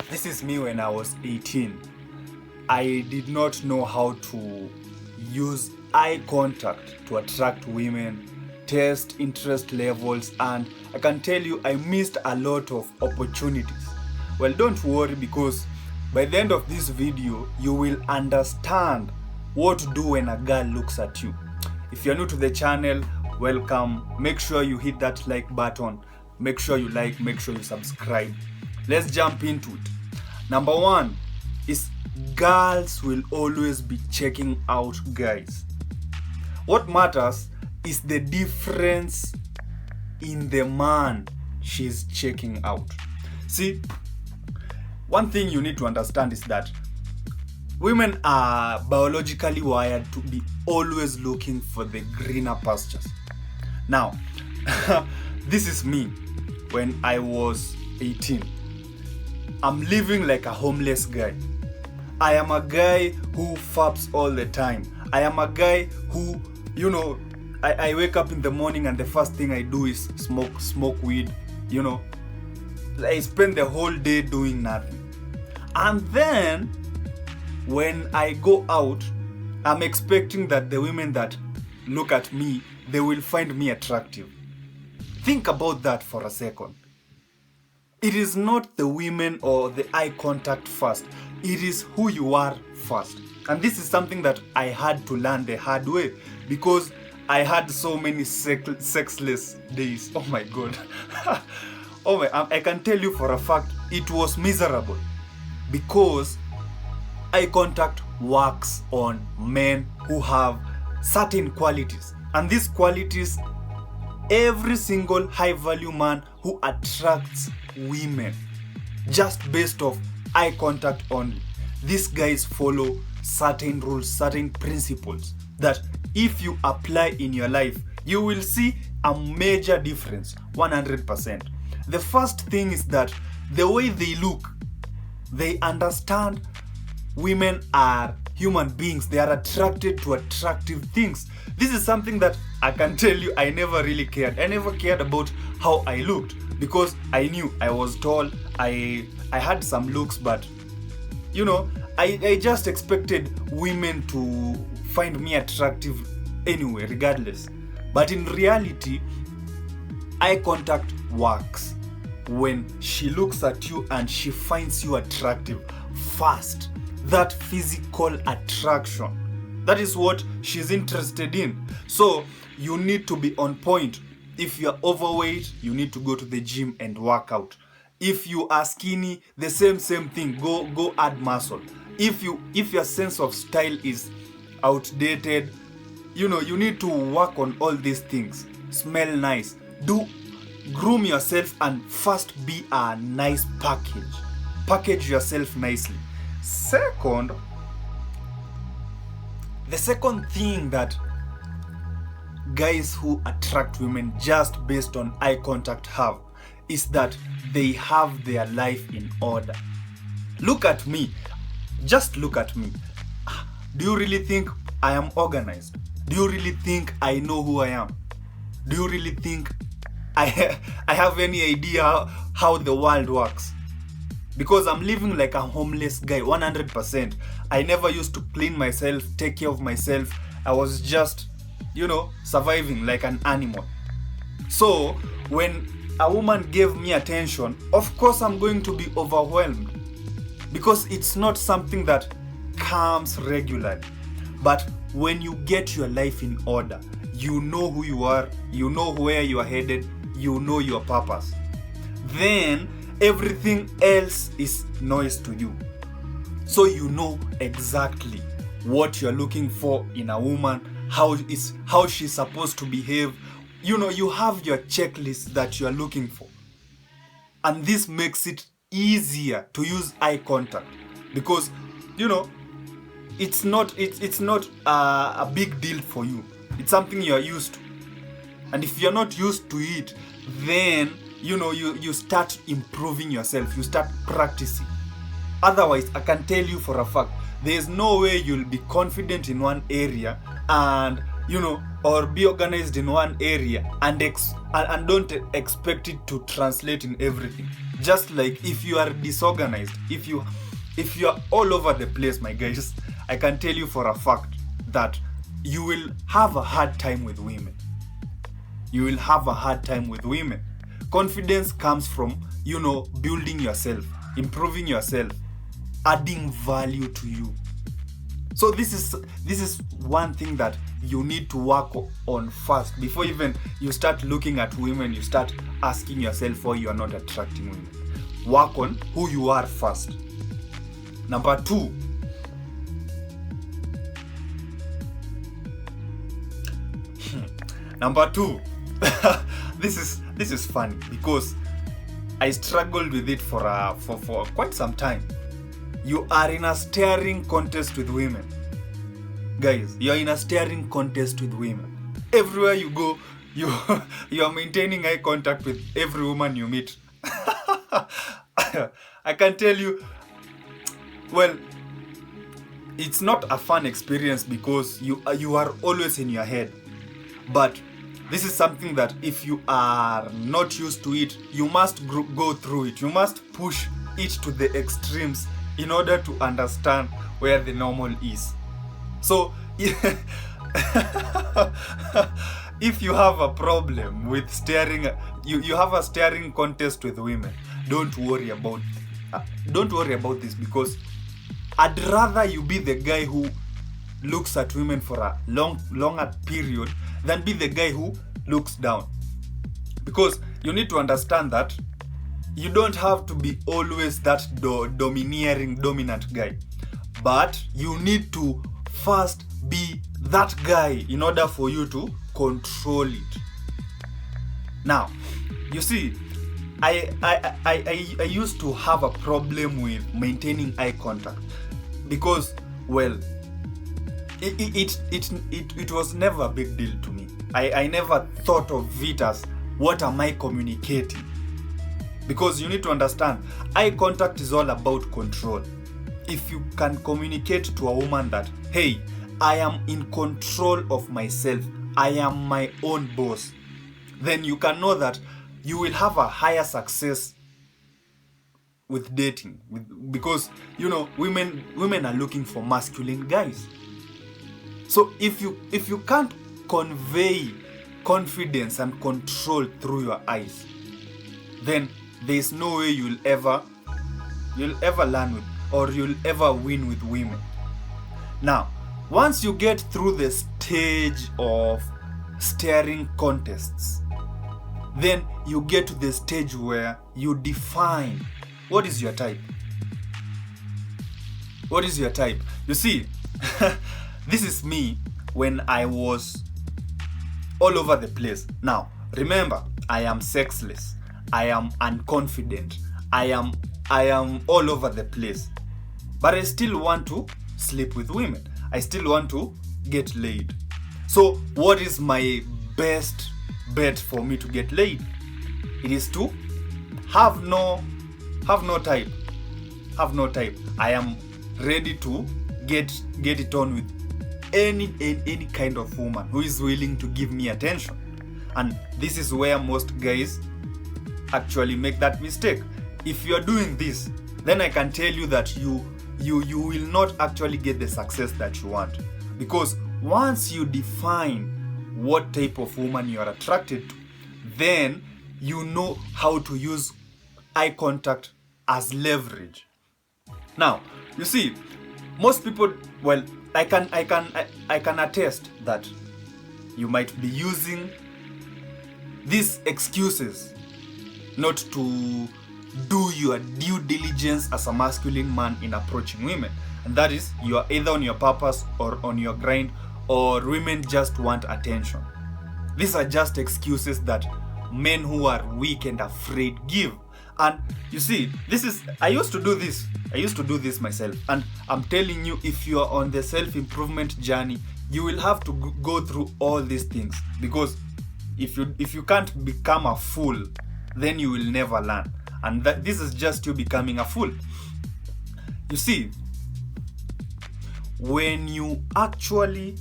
This is me when I was 18. I did not know how to use eye contact to attract women, test interest levels, and I can tell you I missed a lot of opportunities. Well, don't worry, because by the end of this video, you will understand what to do when a girl looks at you. If you're new to the channel, welcome. Make sure you hit that like button. Make sure you like, make sure you subscribe. Let's jump into it. Number one is girls will always be checking out guys. What matters is the difference in the man she's checking out. See, one thing you need to understand is that women are biologically wired to be always looking for the greener pastures. Now, this is me when I was 18. I'm living like a homeless guy. I am a guy who faps all the time. I am a guy who, I wake up in the morning and the first thing I do is smoke weed, I spend the whole day doing nothing. And then when I go out, I'm expecting that the women that look at me, they will find me attractive. Think about that for a second. It is not the women or the eye contact first. It is who you are first. And this is something that I had to learn the hard way, because I had so many sexless days. Oh my God. I can tell you for a fact, it was miserable, because eye contact works on men who have certain qualities. And these qualities, every single high value man who attracts women just based off eye contact only, these guys follow certain rules, certain principles that if you apply in your life, you will see a major difference, 100%. The first thing is that the way they look, they understand women are human beings. They are attracted to attractive things. This is something that I can tell you I never really cared. I never cared about how I looked, because I knew I was tall. I had some looks, but I just expected women to find me attractive anyway, regardless. But in reality, eye contact works when she looks at you and she finds you attractive first. That physical attraction, that is what she's interested in. So you need to be on point. If you're overweight, you need to go to the gym and work out. If you are skinny, the same thing, go add muscle. If your sense of style is outdated, you need to work on all these things. Smell nice, groom yourself, and first be a nice package yourself nicely. Second, the second thing that guys who attract women just based on eye contact have is that they have their life in order. Look at me. Just look at me. Do you really think I am organized? Do you really think I know who I am? Do you really think I have any idea how the world works? Because I'm living like a homeless guy, 100%. I never used to clean myself, take care of myself. I was just, surviving like an animal. So when a woman gave me attention, of course I'm going to be overwhelmed, because it's not something that comes regularly. But when you get your life in order, you know who you are, you know where you are headed, you know your purpose, then everything else is noise to you. So you know exactly what you're looking for in a woman, how she's supposed to behave. You have your checklist that you're looking for. And this makes it easier to use eye contact, because it's not a big deal for you. It's something you're used to. And if you're not used to it, then you start improving yourself, you start practicing. Otherwise, I can tell you for a fact, there's no way you'll be confident in one area and or be organized in one area and don't expect it to translate in everything. Just like if you are disorganized, if you are all over the place, my guys, I can tell you for a fact that you will have a hard time with women. You will have a hard time with women. Confidence comes from, building yourself, improving yourself, adding value to you. So this is one thing that you need to work on first. Before even you start looking at women, you start asking yourself why you are not attracting women. Work on who you are first. Number 2. Number 2. This is funny because I struggled with it for quite some time. You are in a staring contest with women. Guys, you are in a staring contest with women. Everywhere you go, you are maintaining eye contact with every woman you meet. I can tell you, well, it's not a fun experience because you are always in your head. But this is something that if you are not used to it, you must go through it. You must push it to the extremes in order to understand where the normal is. So, if you have a problem with staring, you have a staring contest with women, don't worry about this, because I'd rather you be the guy who looks at women for a longer period than be the guy who looks down. Because you need to understand that you don't have to be always that dominant guy, but you need to first be that guy in order for you to control it. Now, you see, I used to have a problem with maintaining eye contact because, well, it was never a big deal to me. I never thought of it as, what am I communicating? Because you need to understand, eye contact is all about control. If you can communicate to a woman that, hey, I am in control of myself, I am my own boss, then you can know that you will have a higher success with dating. Because, women are looking for masculine guys. So if you can't convey confidence and control through your eyes, then there's no way you'll ever learn with, or you'll ever win with women. Now, once you get through the stage of staring contests, then you get to the stage where you define what is your type. What is your type? You see, this is me when I was all over the place. Now, remember, I am sexless. I am unconfident. I am all over the place. But I still want to sleep with women. I still want to get laid. So, what is my best bet for me to get laid? It is to have no type. Have no type. I am ready to get it on with any kind of woman who is willing to give me attention. And this is where most guys actually make that mistake. If you are doing this, then I can tell you that you will not actually get the success that you want. Because once you define what type of woman you are attracted to, then you know how to use eye contact as leverage. Now, you see, most people, well, I can attest that you might be using these excuses not to do your due diligence as a masculine man in approaching women. And that is, you are either on your purpose or on your grind, or women just want attention. These are just excuses that men who are weak and afraid give. And you see, I used to do this myself. And I'm telling you, if you are on the self-improvement journey, you will have to go through all these things. Because if you can't become a fool, then you will never learn. And this is just you becoming a fool. You see, when you actually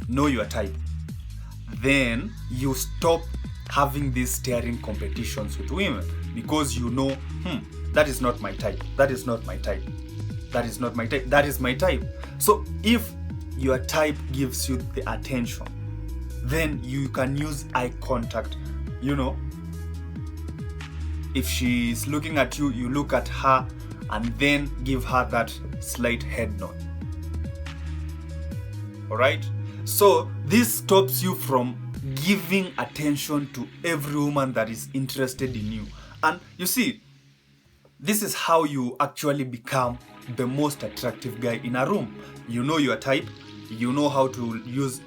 know your type, then you stop having these staring competitions with women. because you know, that is not my type. That is not my type. That is not my type. That is my type. So if your type gives you the attention, then you can use eye contact. You know, if she's looking at you, you look at her and then give her that slight head nod. Alright? So this stops you from giving attention to every woman that is interested in you. And you see, this is how you actually become the most attractive guy in a room. You know your type, you know how to use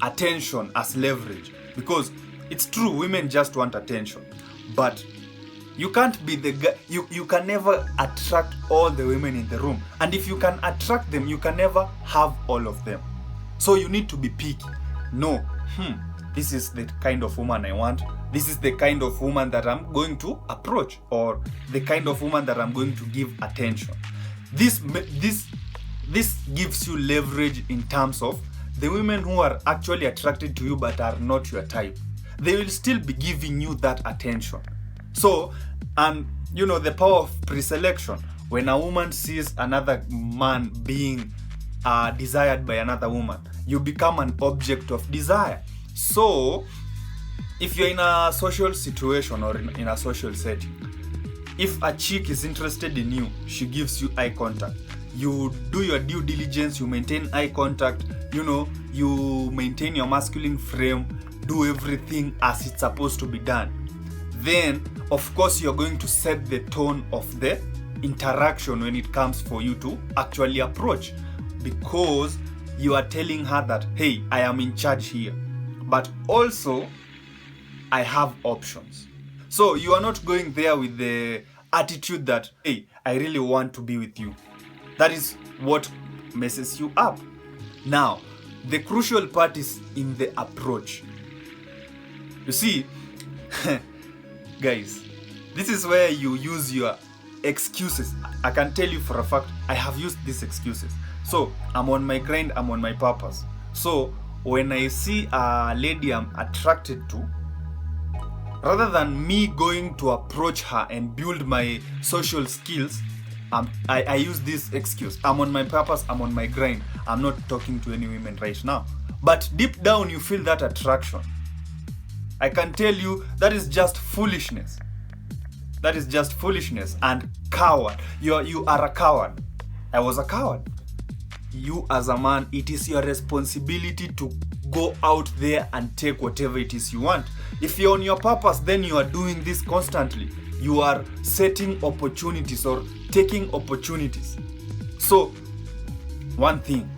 attention as leverage. Because it's true, women just want attention. But you can't be the guy, you can never attract all the women in the room. And if you can attract them, you can never have all of them. So you need to be picky. No, this is the kind of woman I want. This is the kind of woman that I'm going to approach, or the kind of woman that I'm going to give attention. This gives you leverage in terms of the women who are actually attracted to you but are not your type. They will still be giving you that attention. So, and you know, the power of pre-selection. When a woman sees another man being desired by another woman, you become an object of desire. So, if you're in a social situation or in a social setting, if a chick is interested in you, she gives you eye contact. You do your due diligence, you maintain eye contact, you know, you maintain your masculine frame, do everything as it's supposed to be done. Then, of course, you're going to set the tone of the interaction when it comes for you to actually approach, because you are telling her that, hey, I am in charge here, but also I have options. So you are not going there with the attitude that, hey, I really want to be with you. That is what messes you up. Now, the crucial part is in the approach. You see, guys, this is where you use your excuses. I can tell you for a fact, I have used these excuses. So, I'm on my grind, I'm on my purpose. So, when I see a lady I'm attracted to, rather than me going to approach her and build my social skills, I use this excuse. I'm on my purpose, I'm on my grind. I'm not talking to any women right now. But deep down, you feel that attraction. I can tell you that is just foolishness. That is just foolishness and coward. You are a coward. I was a coward. You as a man, it is your responsibility to go out there and take whatever it is you want. If you're on your purpose, then you are doing this constantly. You are setting opportunities or taking opportunities. So, one thing,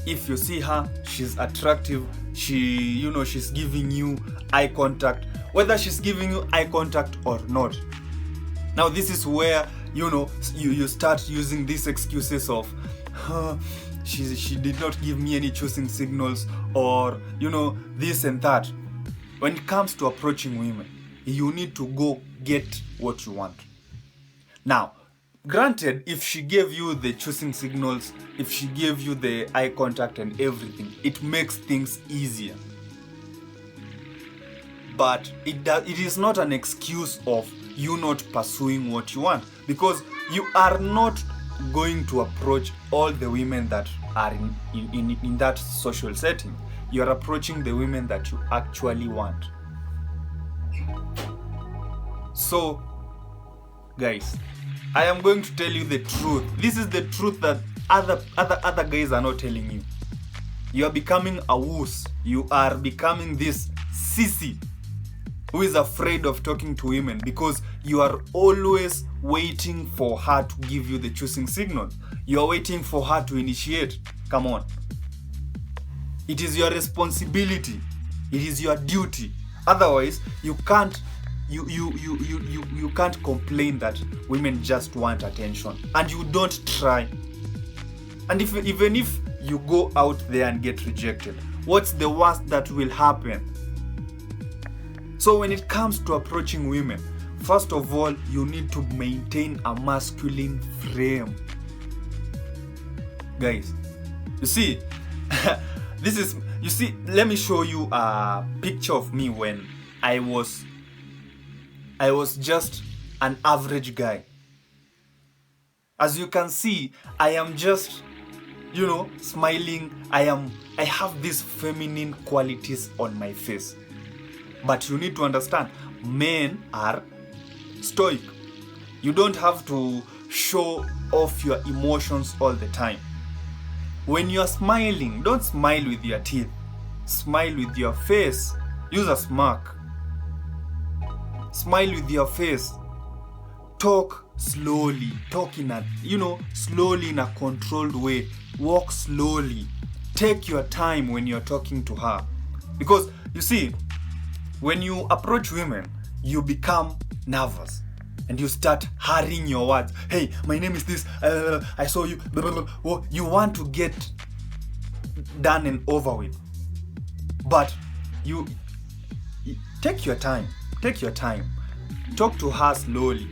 if you see her, she's attractive, she's giving you eye contact, whether she's giving you eye contact or not. Now, this is where, you start using these excuses of, she did not give me any choosing signals, or, this and that. When it comes to approaching women, you need to go get what you want. Now, granted, if she gave you the choosing signals, if she gave you the eye contact and everything, it makes things easier. But it is not an excuse of you not pursuing what you want, because you are not going to approach all the women that are in that social setting. You are approaching the women that you actually want. So, guys, I am going to tell you the truth. This is the truth that other guys are not telling you. You are becoming a wuss. You are becoming this sissy who is afraid of talking to women because you are always waiting for her to give you the choosing signal. You are waiting for her to initiate. Come on. It is your responsibility. It is your duty. Otherwise, you can't complain that women just want attention and you don't try. And even if you go out there and get rejected, what's the worst that will happen? So when it comes to approaching women, first of all, you need to maintain a masculine frame. Guys, you see, let me show you a picture of me when I was just an average guy. As you can see, I am just, smiling. I have these feminine qualities on my face. But you need to understand, men are stoic. You don't have to show off your emotions all the time. When you're smiling, don't smile with your teeth. Smile with your face. Use a smirk. Smile with your face. Talk slowly. Talk in a, slowly in a controlled way. Walk slowly. Take your time when you're talking to her. Because, you see, when you approach women, you become nervous. And you start hurrying your words. Hey, my name is this. I saw you. Blah, blah, blah. You want to get done and over with. But you take your time. Take your time. Talk to her slowly.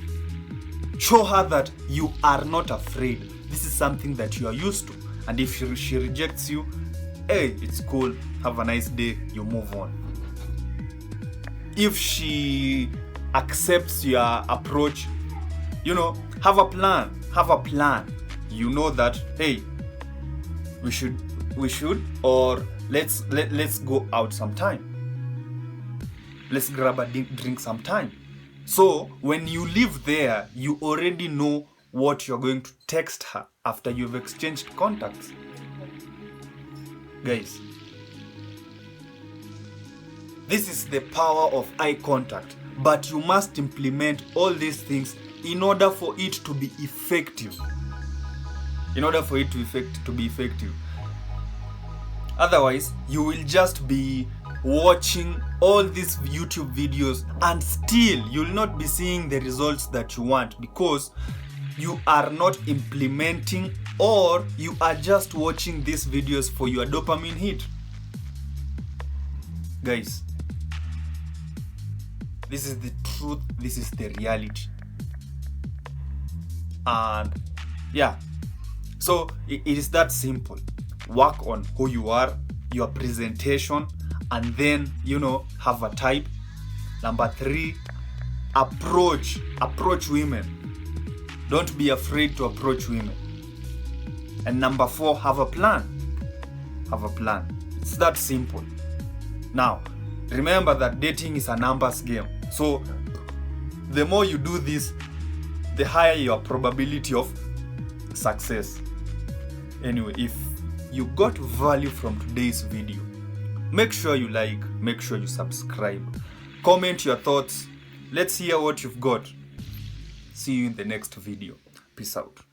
Show her that you are not afraid. This is something that you are used to. And if she rejects you, hey, it's cool. Have a nice day. You move on. If she accepts your approach, have a plan. Have a plan. You know that, hey, we should, or let's go out sometime. Let's grab a drink sometime. So when you live there, you already know what you're going to text her after you've exchanged contacts. Guys, this is the power of eye contact, but you must implement all these things in order for it to be effective. In order for it to be effective. Otherwise, you will just be watching all these YouTube videos and still you'll not be seeing the results that you want because you are not implementing, or you are just watching these videos for your dopamine hit. Guys, this is the truth, this is the reality. And yeah, so it is that simple. Work on who you are, your presentation, and then have a type. Number 3, approach women. Don't be afraid to approach women. And number 4, have a plan. It's that simple. Now, remember that dating is a numbers game. So the more you do this, the higher your probability of success. Anyway, if you got value from today's video, make sure you like, make sure you subscribe, comment your thoughts. Let's hear what you've got. See you in the next video. Peace out.